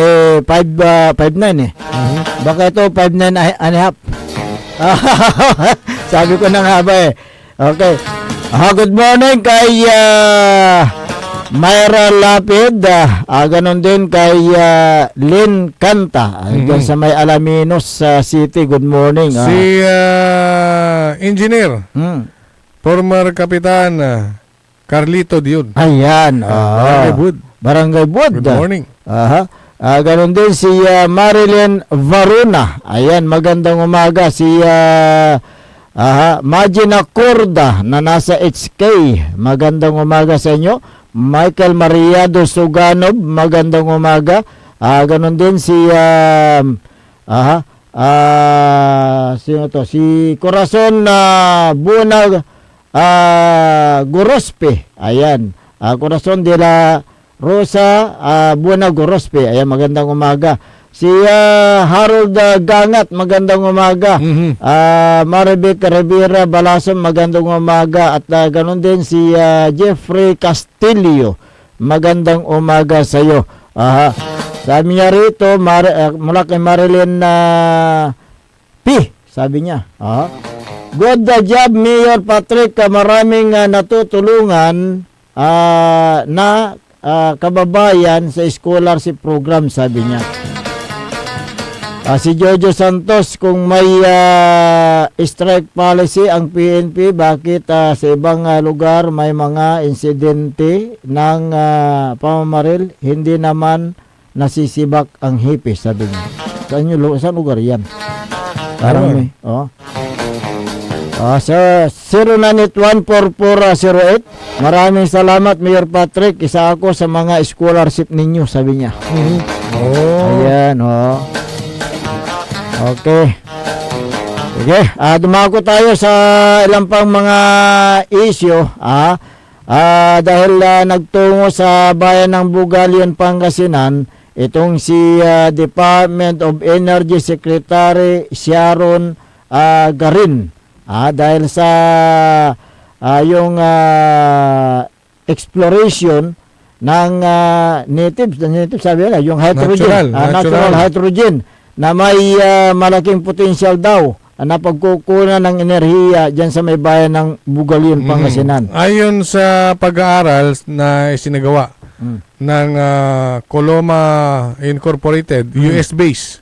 5'9" eh. Baka ito 5'9" and a half. Sabi ko na nga ba eh. Okay. Good morning kay Myra Lapid. Ganon din kay Lynn Canta. Diyan sa may Alaminos City. Good morning. Si Engineer. Former Kapitan Carlito Dion. Ayan. Barangay Bud. Good morning. Ganon din si Marilyn Varuna. Ayan, magandang umaga. Si Magina Corda na nasa HK. Magandang umaga sa inyo. Michael Mariado Suganov, magandang umaga. Ganon din si sino to? Si Corazon Gorospe. Ayan. Corazon de la Rosa Buena Gorospe. Ayan, magandang umaga. Si Harold Gangat, magandang umaga. Maribek Rivera Balason, magandang umaga. At ganun din si Jeffrey Castillo, magandang umaga sa iyo. Sabi niya rito, mula kay Marilyn P. Sabi niya. Good job, Mayor Patrick. Maraming natutulungan na kababayan sa scholarship program, sabi niya. Si Jojo Santos, kung may strike policy ang PNP, bakit sa ibang lugar may mga insidente ng pamamaril, hindi naman nasisibak ang hipis, sabi niya. Saan lugar yan? Parang may, sa 09814408, maraming salamat, Mayor Patrick. Isa ako sa mga scholarship ninyo, sabi niya. Ayan, Okay. Sige, dumako tayo sa ilang pang mga issue. Dahil nagtungo sa bayan ng Bugalion, Pangasinan, itong si Department of Energy Secretary Sharon Garin. Dahil sa yung exploration ng native sabi nila, yung hydrogen, natural hydrogen, na may malaking potential daw na pagkukunan ng enerhiya dyan sa may bayan ng Bugalion, Pangasinan. Ayon sa pag-aaral na isinagawa ng Coloma Incorporated, US base,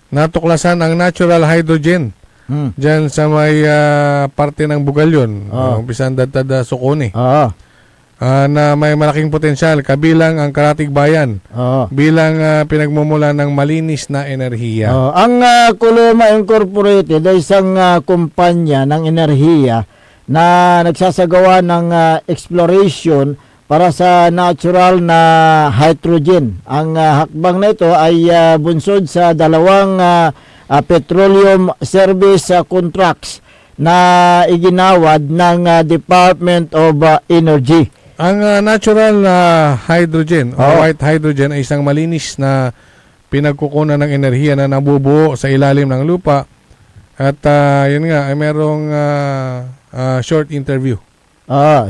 natuklasan ang natural hydrogen dyan sa may parte ng Bugalion, umpisan Dadad Socone. Na may malaking potensyal kabilang ang Karatig Bayan bilang pinagmumula ng malinis na enerhiya. Ang Coloma Incorporated ay isang kumpanya ng enerhiya na nagsasagawa ng exploration para sa natural na hydrogen. Ang hakbang na ito ay bunsod sa dalawang petroleum service contracts na iginawad ng Department of Energy. Ang natural na hydrogen o white hydrogen ay isang malinis na pinagkukunan ng enerhiya na nabubuo sa ilalim ng lupa. At yun nga, ay merong short interview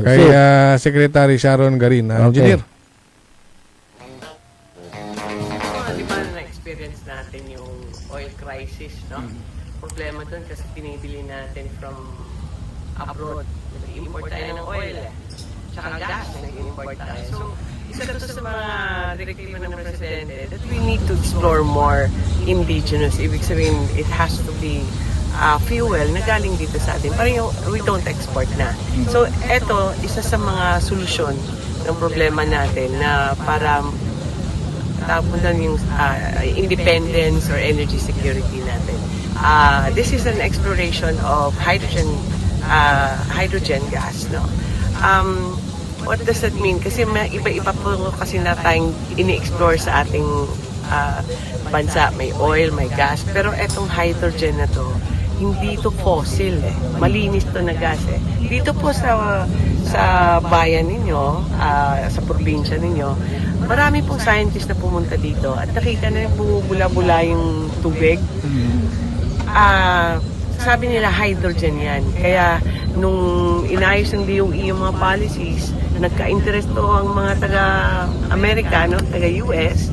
kay Secretary Sharon Garin, engineer. Di ba na-experience natin yung oil crisis, no? Problema doon kasi pinibili natin from abroad. Nag-import tayo ng oil, tsaka gas, nag-import tayo. So, isa to sa mga direktiba ng Presidente that we need to explore more indigenous. Ibig sabihin, it has to be fuel na galing dito sa atin. Parang we don't export na. So, eto, isa sa mga solusyon ng problema natin na para tapunan yung independence or energy security natin. This is an exploration of hydrogen gas, no? What does that mean? Kasi may iba-iba po kasi na tayong ini-explore sa ating bansa. May oil, may gas. Pero etong hydrogen na to, hindi to fossil eh. Malinis to na gas eh. Dito po sa bayan ninyo, sa probinsya ninyo, marami pong scientist na pumunta dito at nakita na yung bumubula-bula yung tubig. Sabi nila hydrogen yan. Kaya nung inayos ng DOE yung mga policies, nagka-interest to ang mga taga-Amerikano, taga-US,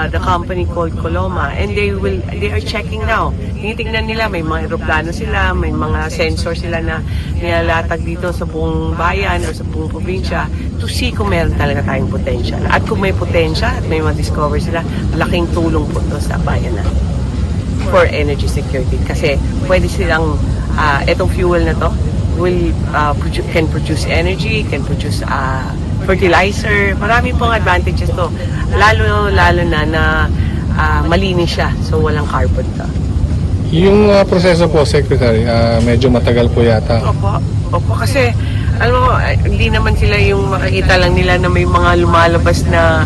the company called Coloma, and they are checking now. Tinitingnan nila, may mga aeroplano sila, may mga sensor sila na nilalatag dito sa buong bayan o sa buong probinsya to see kung meron talaga tayong potential. At kung may potential at may ma-discover sila, malaking tulong po to sa bayan na for energy security. Kasi pwede silang, etong fuel na to, can produce energy, can produce fertilizer. Marami pong advantages to. Lalo na malinis siya. So, walang carbon to. Yung proseso po, Secretary, medyo matagal po yata. Opo, kasi alam mo, hindi naman sila yung makikita lang nila na may mga lumalabas na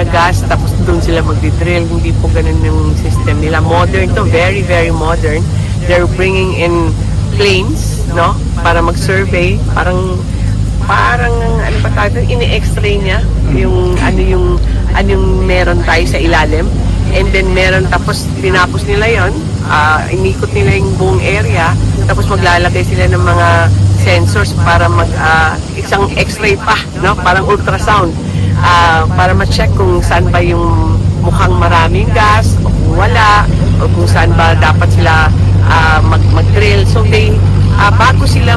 gas tapos doon sila magdi-drill. Hindi po ganun yung system nila. Modern to, very, very modern. They're bringing in planes no? Para mag-survey, parang ano pa tayo, ini-x-ray niya yung ano yung meron tayo sa ilalim. And then meron, tapos tinapos nila yon, inikot nila yung buong area, tapos maglalagay sila ng mga sensors para isang x-ray pa, no? Parang ultrasound, para ma-check kung saan ba yung mukhang maraming gas o kung wala, o kung saan ba dapat sila mag-drill. So bago sila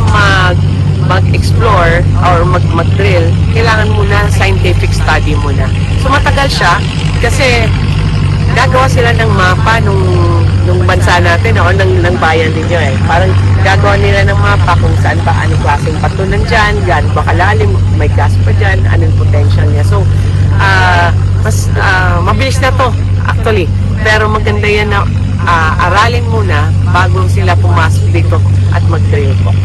mag-explore or mag-drill, kailangan muna scientific study muna. So matagal siya kasi gagawa sila ng mapa nung bansa natin o ng bayan ninyo eh. Parang gagawa nila ng mapa kung saan ba, anong klaseng bato nandyan, gaano ba kalalim, may gas pa dyan, anong potential niya. So, mas mabilis na to actually. Pero maganda yan na aralin muna bago sila pumasok dito at mag-drill po.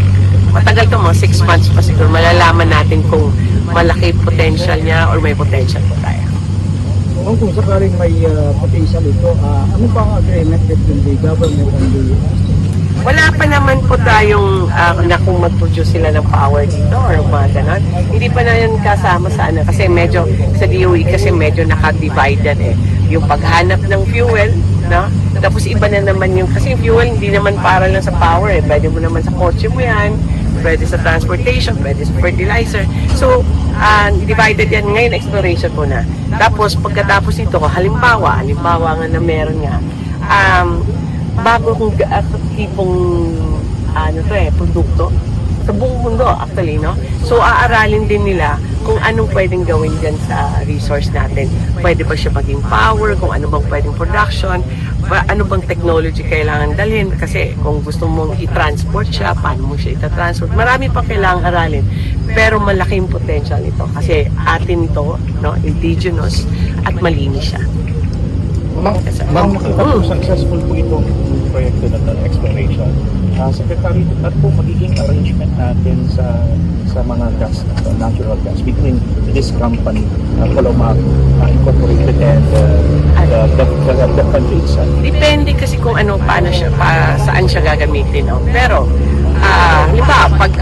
Matagal to, mga 6 months pa siguro, malalaman natin kung malaki potential niya or may potential po tayo. Kung sakaling may potential ito, ano ba ang agreement between the government and the Wala pa naman po tayong na kung mag-produce sila ng power dito or mga ganon. Hindi pa na yun kasama sa ano. Kasi medyo, sa DOE kasi medyo naka-divided eh. Yung paghanap ng fuel, no? Tapos iba na naman yung, kasi yung fuel hindi naman para lang sa power eh. Pwede mo naman sa kotse mo yan, pwede sa transportation, pwede sa fertilizer. So, divided yan. Ngayon, exploration po na. Tapos, pagkatapos ito, halimbawa nga na meron nga, bagong tipong produkto sa buong mundo actually, no? So aaralin din nila kung anong pwedeng gawin dyan sa resource natin. Pwede ba siya maging power, kung ano bang pwedeng production, ano bang technology kailangan dalhin, kasi kung gusto mong i-transport siya, paano mo siya i-transport. Marami pa kailangang aralin, pero malaking potential ito kasi atin ito, no? Indigenous at malinis siya. Successful po itong proyekto na exploration. Secretary, at po magiging arrangement natin sa mga gas, natural gas between this company, Palomar Incorporated and the country itself? Depende kasi kung ano, paano siya, saan siya gagamitin. No? Pero, pag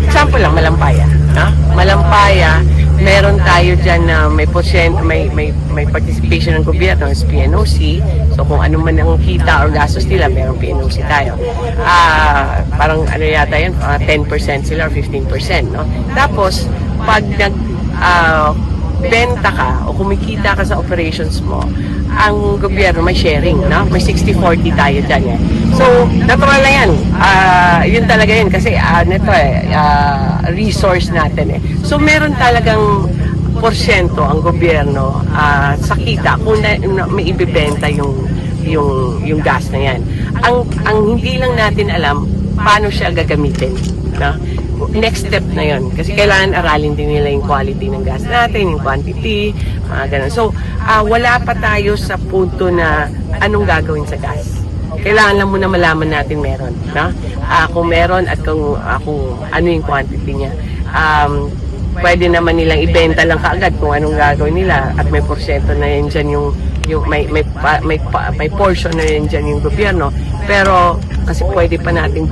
example lang, Malampaya. Malampaya, meron tayo dyan na may participation ng gobyerno, is PNOC. So kung ano man ang kita or gastos nila, meron PNOC tayo. Parang ano yata yan, 10% sila or 15%. No? Tapos, pag benta ka o kumikita ka sa operations mo, ang gobyerno may sharing, no? May 60-40 tayo dyan eh. So, natural na yan. Yun talaga yun kasi resource natin eh. So, meron talagang porsyento ang gobyerno sa kita kung may ibibenta yung gas na yan. Ang hindi lang natin alam paano siya gagamitin, no? Next step na yun. Kasi kailangan aralin din nila yung quality ng gas natin, yung quantity, mga ganun. So, wala pa tayo sa punto na anong gagawin sa gas. Kailangan lang muna malaman natin meron. No? Kung meron at kung ano yung quantity niya. Pwede naman nilang ibenta lang kaagad kung anong gagawin nila at may porsyento na yan dyan may portion na yan dyan yung gobyerno. Pero kasi pwede tayong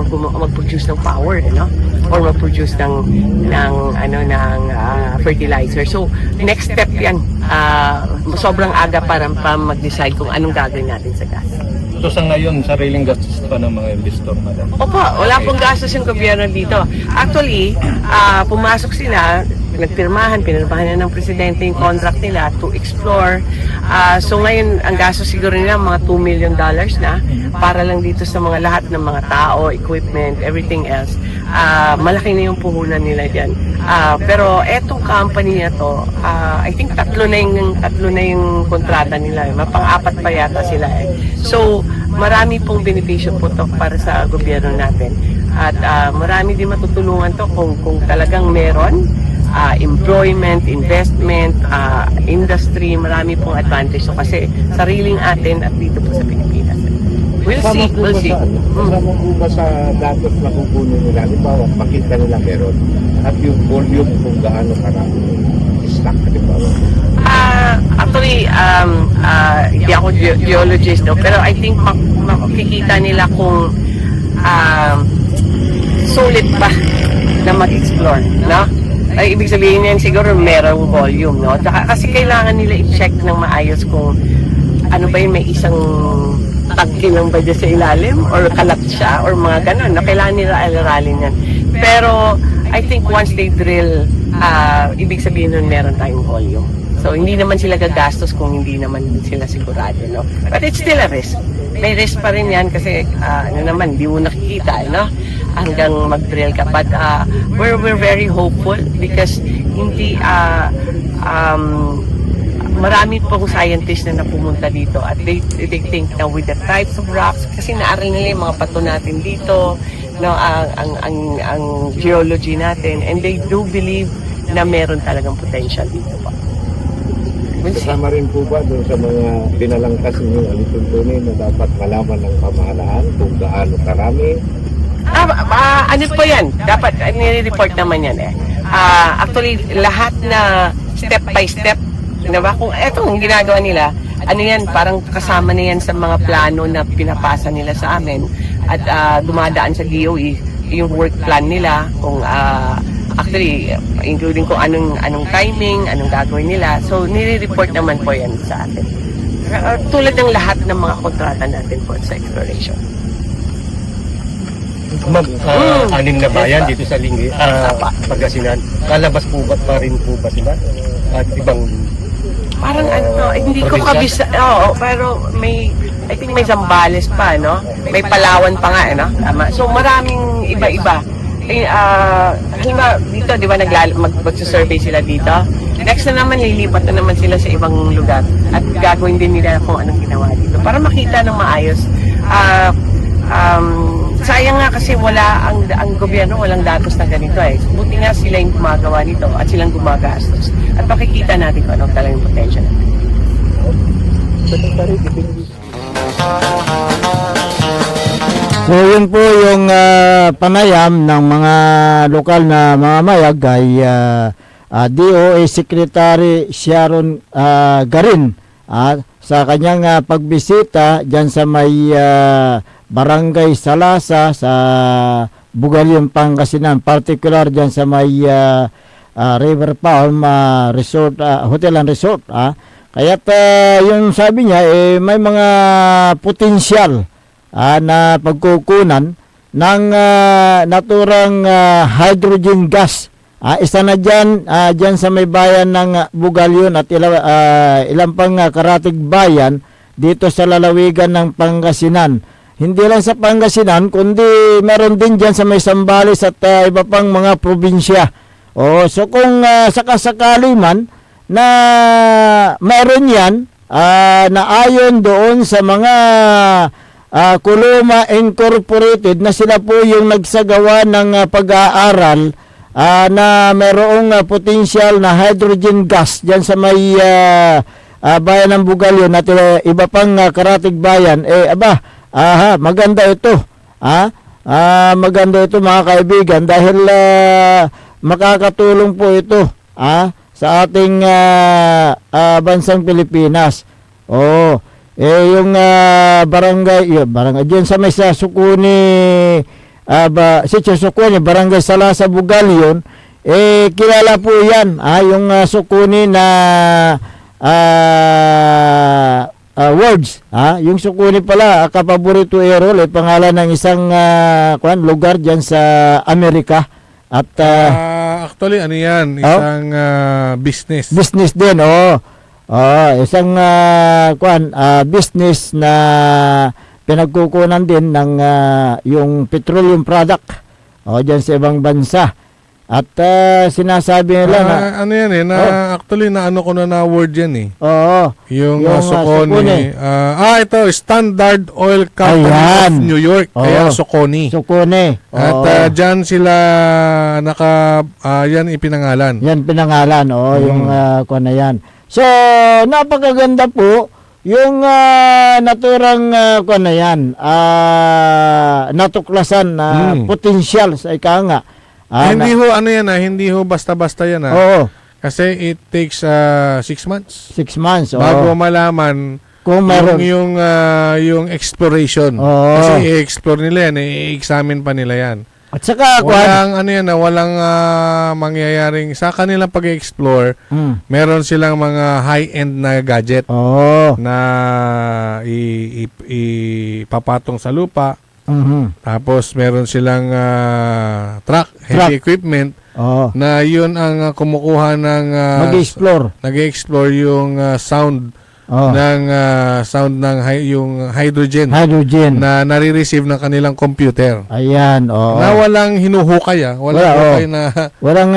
mag-produce ng power, no? Or mag-produce ng fertilizer. So next step yan. Sobrang aga para mag-decide kung anong gagawin natin sa gas. So sa ngayon, sariling gastos pa ng mga investor na lang? Opo, wala pong gastos yung gobyerno dito. Actually, pumasok sila, pinirmahan na ng presidente yung contract nila to explore. So ngayon, ang gastos siguro nila mga $2 million na para lang dito sa mga lahat ng mga tao, equipment, everything else. Malaki na yung puhunan nila dyan. Pero etong company na to, I think tatlo na yung kontrata nila. Mapang-apat pa yata sila eh. So, marami pong benepisyo po to para sa gobyerno natin. At marami din matutulungan to kung talagang meron. Employment, investment, industry, marami pong advantage. So kasi sariling atin at dito po sa Pilipinas. We'll see. Kasama po ba sa datos na kukunin nila? Halimbawa, makita nila meron. At yung volume kung gaano karami stock, halimbawa. Actually, hindi ako geologist, no? Pero I think makikita nila kung sulit pa na mag-explore, no? Ay, ibig sabihin yan siguro merong volume, no? Tsaka, kasi kailangan nila i-check ng maayos kung ano ba yung may isang tangke lang ba dyan sa ilalim or kalat siya or mga ganun, no? Kailangan nila alaralin yan. Pero I think once they drill, ibig sabihin nun meron tayong volume. So hindi naman sila gagastos kung hindi naman sila sigurado, no? But it's still a risk. May risk pa rin yan kasi ano naman, di mo nakikita, no? Hanggang mag-drill ka. But we're very hopeful because hindi marami pong scientists na napumunta dito at they think na with the types of rocks, kasi naaral nila yung mga pato natin dito, no, ang geology natin, and they do believe na meron talagang potential dito pa. Kasama rin po ba doon sa mga pinalangkas ninyo ang tuntunin na dapat malaman ng pamahalaan kung gaano karami? Ano po yan? Dapat, nire-report naman yan eh. Actually, lahat na step by step, diba? Kung etong ginagawa nila, ano yan, parang kasama na yan sa mga plano na pinapasa nila sa amin at dumadaan sa DOE, yung work plan nila, kung actually, including kung anong timing, anong gagawin nila. So, nire-report naman po yan sa atin. Tulad ng lahat ng mga kontrata natin po sa exploration. Ma'am, anim na bayan dito sa Pangasinan. Kalabas po ba pa rin po ba sila? At ibang parang hindi ko kabisa. Oo, pero I think may Zambales pa, no? May Palawan pa nga, no? Tama. So maraming iba-iba. Halimbawa dito, di ba, mag-survey sila dito? Next na naman, lilipat na naman sila sa ibang lugar at gagawin din nila kung anong ginawa dito para makita ng maayos. Sayang nga kasi wala ang gobyerno, walang datos na ganito eh. Buti nga sila yung gumagawa nito at silang gumagastos. At makikita natin kung anong talagang potential natin. So yun po yung panayam ng mga lokal na mga mayag ay DOE Secretary Sharon Garin sa kanyang pagbisita dyan sa may Barangay Salasa sa Bugalyong, Pangasinan, particular dyan sa may River Palm Resort, Hotel and Resort. Kaya't yung sabi niya, may mga potensyal na pagkukunan ng naturang hydrogen gas. Isa na dyan sa may bayan ng Bugalyon at ilang pang karatig bayan dito sa lalawigan ng Pangasinan. Hindi lang sa Pangasinan, kundi meron din dyan sa may Zambales at iba pang mga probinsya. So kung sakasakali man na meron yan, na ayon doon sa mga Kuluma Incorporated na sila po yung nagsagawa ng pag-aaral na merong potential na hydrogen gas dyan sa may bayan ng Bugalyon at iba pang karatig bayan, maganda ito. Maganda ito mga kaibigan dahil makakatulong po ito sa ating bansang Pilipinas. Yung barangay diyan sa may sa Sukuni, Sukuni, Barangay Salasa, Bugalyon, kilala po yan, yung Sukuni na words, yung Sukuni pala, kapaborito Errol, pangalan ng isang lugar diyan sa Amerika. At actually ano yan, isang business. Business din, isang business na pinagkukunan din ng yung petroleum product diyan sa ibang bansa. At sinasabi nila ano yan actually na ano ko na word yan yung Sukoni. Ito Standard Oil Company of New York, kaya Sukoni. At dyan sila yan ipinangalan. Yan pinangalan yung na yan. So napakaganda po yung naturang na yan, natuklasan na potensyal sa ika nga. Hindi ho hindi ho basta-basta yan Oo. Kasi it takes 6 months. 6 months. Bago malaman Kung meron. Yung exploration. Oo. Kasi i-explore nila yan, i-examine pa nila yan. At saka, Walang mangyayaring sa kanilang pag-explore, meron silang mga high-end na gadget na ipapatong sa lupa. Tapos meron silang truck, heavy equipment na yun ang kumukuha ng nag-explore yung sound ng yung hydrogen na nare-receive ng kanilang computer. Ayan, na walang hinuhukay walang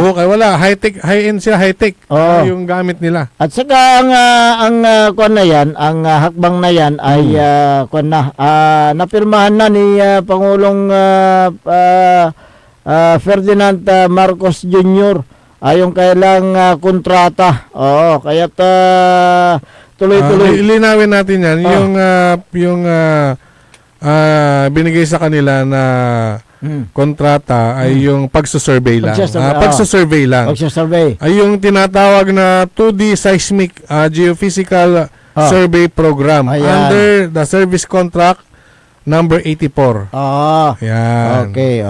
hukay wala high-end sila, high-tech yung gamit nila. At saka ang kuan na yan, ang hakbang na yan ay napirmahan na ni Pangulong Ferdinand Marcos Jr. Yung kailang kontrata. Kaya tuloy-tuloy. Linawin natin yan. Yung binigay sa kanila na kontrata ay yung pagsusurvey lang. Pagsusurvey lang. Ay yung tinatawag na 2D seismic geophysical survey program. Under the service contract number 84. Yan. Okay.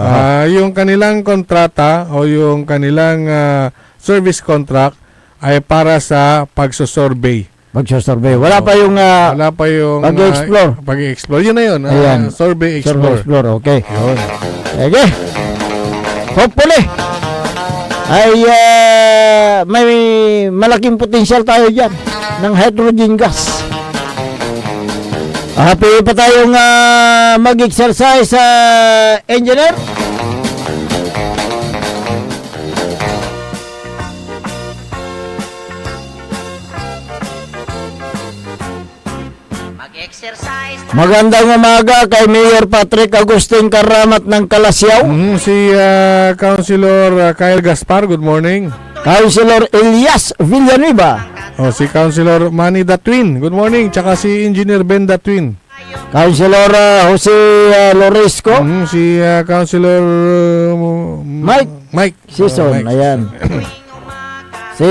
Yung kanilang kontrata o yung kanilang service contract ay para sa pagsusurvey. Wala pa yung pag-explore. Pag-explore. Yun na yun. Survey explore. Okay. Okay. Hopefully ay may malaking potensyal tayo dyan ng hydrogen gas. Happy pa tayong mag-exercise sa engineer. Magandang umaga kay Mayor Patrick Agustin Karamat ng Kalasyaw. Si Councilor Kyle Gaspar, good morning. Councilor Elias Villanueva. Si Councilor Manny Datwin, good morning. Tsaka si Engineer Ben Datwin. Councilor Jose Loresco. Si Councilor Mike Sison, ayan. Si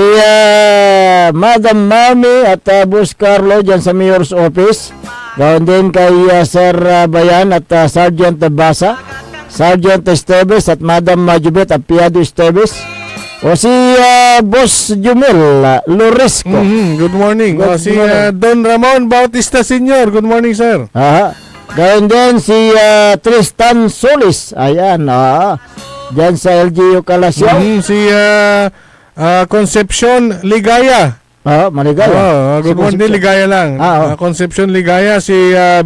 Madam Mami at Boss Carlo dyan sa Mayor's Office. Gawin din kay Sir Bayan at Sergeant Basa, Sergeant Esteves at Madam Majubet at Piado Esteves. O si Boss Jumel Loresco. Good morning. Si Don Ramon Bautista Sr. Good morning, sir. Gawin din si Tristan Solis. Ayan. Diyan sa LGU Kalasyaw. Si Concepcion Ligaya. Maligaya. Good morning, Ligaya lang. Concepcion Ligaya. Si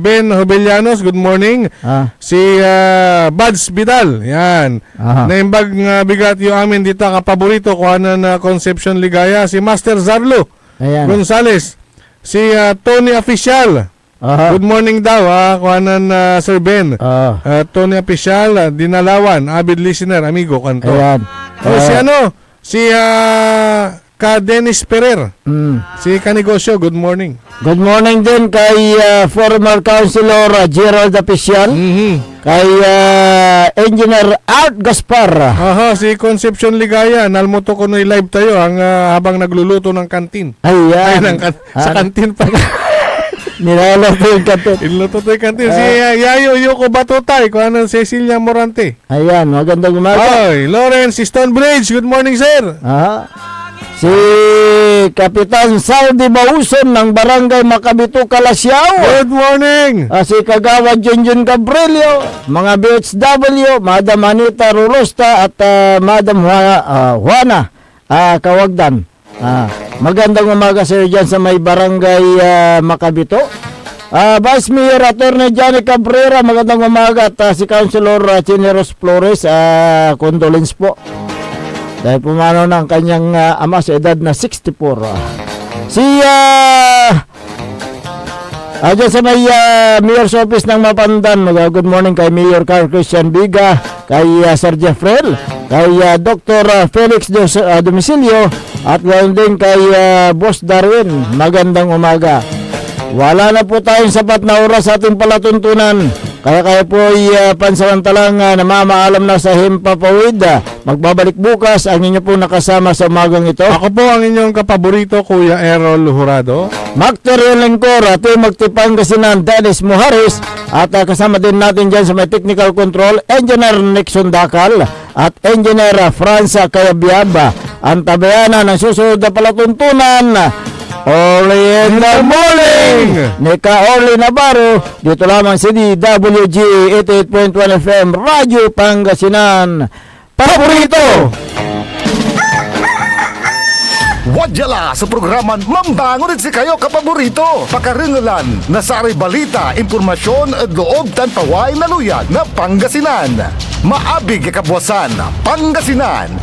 Ben Hobellanos, good morning. Si Buds Vidal, yan. Naimbag nga bigat yung amin dito kapaborito kuhanan na Concepcion Ligaya. Si Master Zarlo Gonzales. Si Tony Official. Good morning daw, kuhanan Sir Ben. Tony Official, Dinalawan, avid listener, amigo, kanto. Si Ka Dennis Perer. Si Kanegosyo, good morning. Good morning din kay former Councilor Gerald Apicial. Kay Engineer Art Gaspar. Si Concepcion Ligaya, nalmoto ko na live tayo habang nagluluto ng kantin. Sa kantin pa. Nilaloto yung kantin. Niluto yung kantin. Si Yayo Yoko Batutay, kung ano, Cecilia Morante. Ayan, magandang umaga. Lawrence Stonebridge, good morning, sir. Si Kapitan Saudi Bauson ng Barangay Makabito, Kalasyaw. Good morning. Si Kagawad Junjun Cabrillo, mga BHW, Madam Anita Rurosta at Madam Juana Kawagdan. Magandang umaga sir dyan sa may Barangay Makabito. Vice Mayor Attorney Johnny Cabrera, magandang umaga. At si Councilor Chineros Flores, condolence po. Dahil pumanaw ng kanyang ama sa edad na 64. Si dyan sa may Mayor's Office ng Mapandan, good morning kay Mayor Carl Christian Biga, kay Sir Jeffrel, kay Dr. Felix Domicilio, at ganoon din kay Boss Darwin. Magandang umaga. Wala na po tayong sapat na oras sa ating palatuntunan. Kaya kayo po pansamantalang namamaalam na sa Himpapawid. Magbabalik bukas ang inyo po nakasama sa umagang ito. Ako po ang inyong kapaborito, Kuya Errol Jurado. Mactor Lengcor, Ate Magtipangasinan, Dennis Muharis, at kasama din natin dyan sa may technical control, Engineer Nixon Dakal at Engineer Franza Kayabyaba. Ang tabayana ng susunod na palatuntunan, Orly in the morning! Nika Orly Navarro, dito lamang sa DWG 88.1 FM, Radyo Pangasinan. Paborito! Wadyala sa programan Mambangon si kayo kapaborito. Pakaringalan na sa balita, impormasyon at loob tanpaway na luyag na Pangasinan. Maabig kabwasan, Pangasinan.